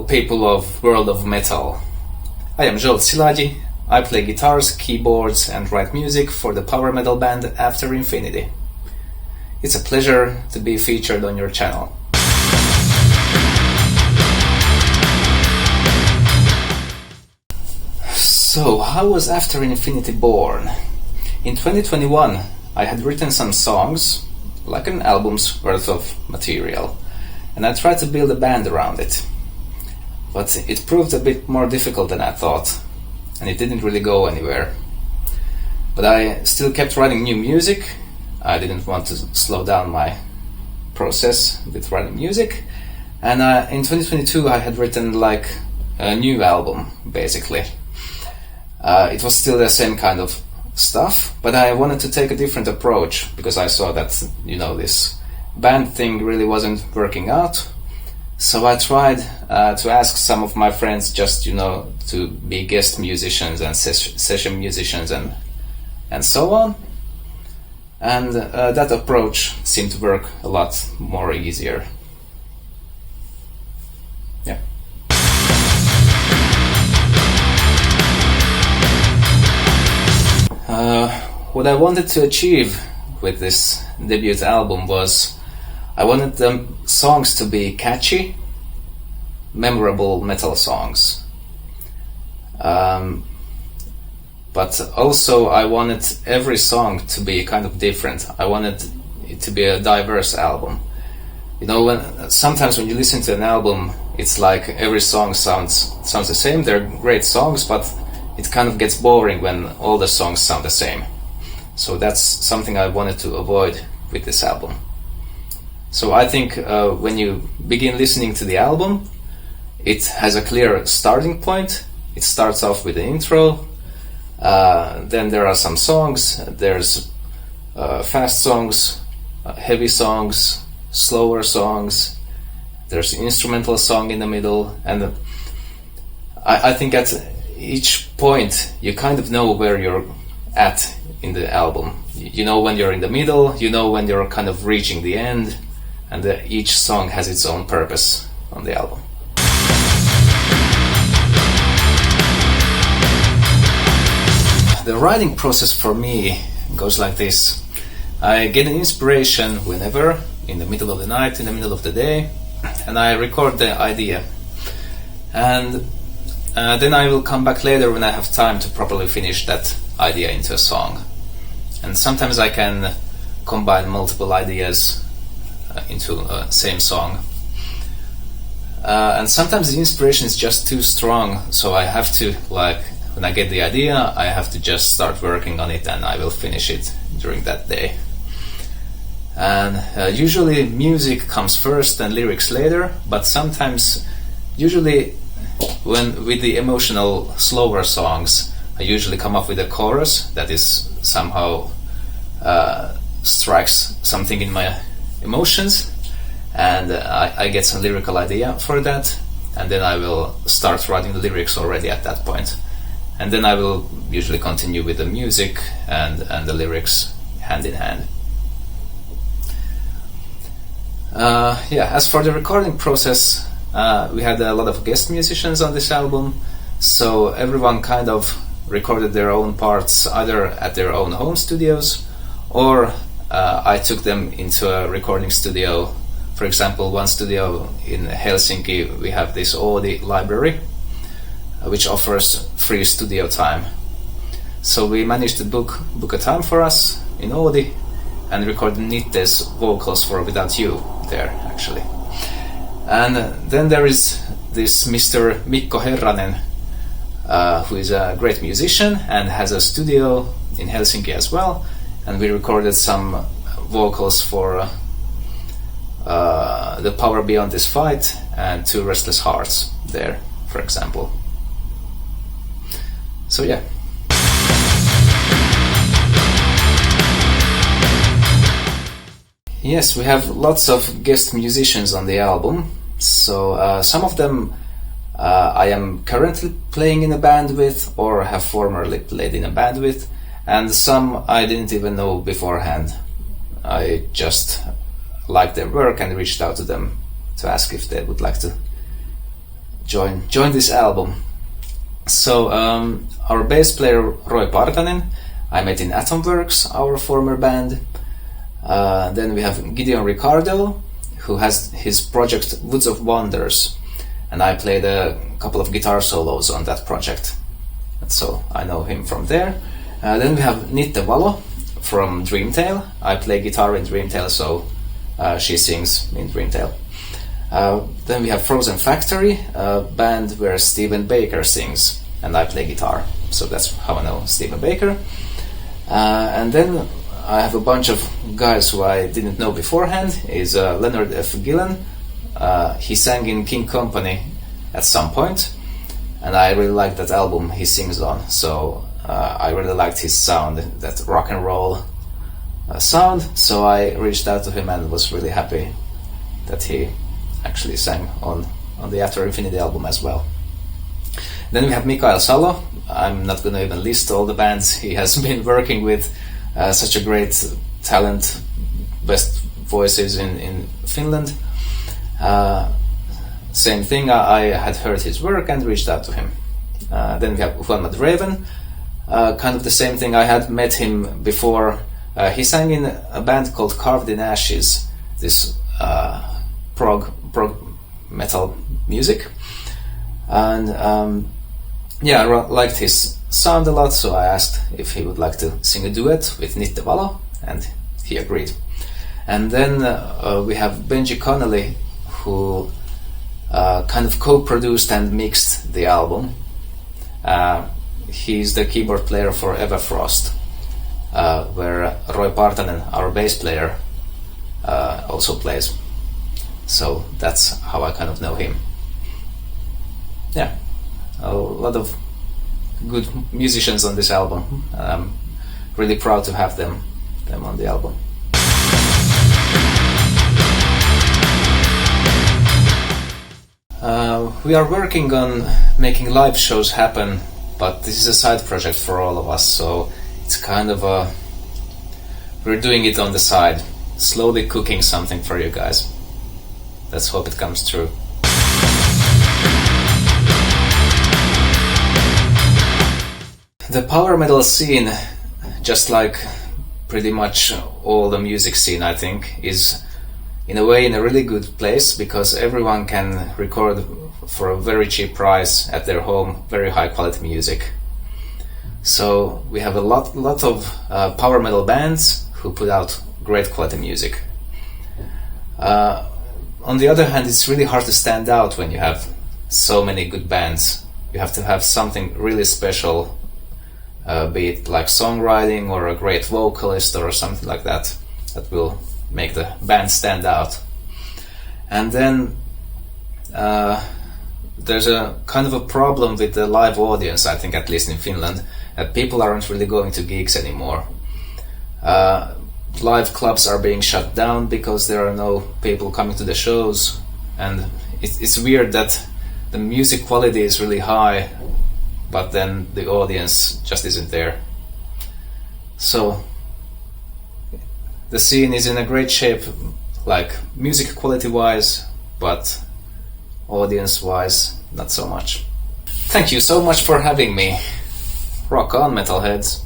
people of world of metal. I am Zsolt Szilagyi. I play guitars, keyboards and write music for the power metal band After Infinity. It's a pleasure to be featured on your channel. So, how was After Infinity born? In 2021, I had written some songs, like an album's worth of material, and I tried to build a band around it. But it proved a bit more difficult than I thought, and it didn't really go anywhere. But I still kept writing new music. I didn't want to slow down my process with writing music, and in 2022 I had written like a new album, basically. It was still the same kind of stuff, but I wanted to take a different approach because I saw that, this band thing really wasn't working out. So I tried to ask some of my friends just, to be guest musicians and session musicians and so on. And that approach seemed to work a lot more easier. Yeah. What I wanted to achieve with this debut album was I wanted the songs to be catchy, memorable metal songs. But also I wanted every song to be kind of different. I wanted it to be a diverse album. Sometimes when you listen to an album, it's like every song sounds the same. They're great songs, but it kind of gets boring when all the songs sound the same. So that's something I wanted to avoid with this album. So I think when you begin listening to the album, it has a clear starting point. It starts off with the intro, then there are some songs. There's fast songs, heavy songs, slower songs. There's an instrumental song in the middle, and I think at each point you kind of know where you're at in the album. You know when you're in the middle, you know when you're kind of reaching the end, and each song has its own purpose on the album. The writing process for me goes like this. I get an inspiration whenever, in the middle of the night, in the middle of the day, and I record the idea. And then I will come back later when I have time to properly finish that idea into a song. And sometimes I can combine multiple ideas into a same song. And sometimes the inspiration is just too strong, so I have to, when I get the idea, I have to just start working on it and I will finish it during that day. And usually music comes first and lyrics later, but sometimes, usually with the emotional, slower songs, I usually come up with a chorus that is somehow strikes something in my emotions, and I get some lyrical idea for that, and then I will start writing the lyrics already at that point. And then I will usually continue with the music and the lyrics hand in hand. As for the recording process, we had a lot of guest musicians on this album, so everyone kind of recorded their own parts either at their own home studios, or I took them into a recording studio. For example, one studio in Helsinki, we have this Oodi library, which offers free studio time. So we managed to book a time for us in Oodi and record Nitte's vocals for Without You there, actually. And then there is this Mr. Mikko Herranen, who is a great musician and has a studio in Helsinki as well, and we recorded some vocals for The Power Beyond This Fight and Two Restless Hearts there, for example. So yeah. Yes, we have lots of guest musicians on the album. So some of them I am currently playing in a band with, or have formerly played in a band with, and some I didn't even know beforehand. I just liked their work and reached out to them to ask if they would like to join this album. So our bass player Roy Partanen, I met in Atomworks, our former band. Then we have Gideon Ricardo, who has his project Woods of Wonders, and I played a couple of guitar solos on that project, and so I know him from there. Then we have Nitte Valo from Dreamtale. I play guitar in Dreamtale, so she sings in Dreamtale. Then we have Frozen Factory, a band where Stephen Baker sings, and I play guitar, so that's how I know Stephen Baker. And then I have a bunch of guys who I didn't know beforehand. Is Leonard F. Gillen. He sang in King Company at some point, and I really liked that album he sings on, so I really liked his sound, that rock and roll sound, so I reached out to him and was really happy that he actually sang on the After Infinity album as well. Then we have Mikael Salo. I'm not going to even list all the bands he has been working with. Such a great talent, best voices in Finland. Same thing, I had heard his work and reached out to him. Then we have Juan Madreven. Kind of the same thing, I had met him before. He sang in a band called Carved in Ashes, this prog metal music. And yeah, I liked his sound a lot, so I asked if he would like to sing a duet with Nitte Valo, and he agreed. And then we have Benji Connolly, who kind of co-produced and mixed the album. He's the keyboard player for Everfrost, where Roy Partanen, our bass player, also plays. So that's how I kind of know him. Yeah, a lot of good musicians on this album. I'm really proud to have them on the album. We are working on making live shows happen, but this is a side project for all of us, so it's kind of we're doing it on the side, slowly cooking something for you guys. Let's hope it comes true. The power metal scene, just like pretty much all the music scene, I think, is in a way in a really good place, because everyone can record for a very cheap price at their home very high quality music. So we have a lot of power metal bands who put out great quality music. On the other hand, it's really hard to stand out when you have so many good bands. You have to have something really special, be it like songwriting or a great vocalist or something like that, that will make the band stand out. And then there's a kind of a problem with the live audience, I think, at least in Finland, that people aren't really going to gigs anymore. Live clubs are being shut down because there are no people coming to the shows, and it's weird that the music quality is really high, but then the audience just isn't there. So the scene is in a great shape, like music quality wise, but audience wise not so much. Thank you so much for having me. Rock on, metalheads.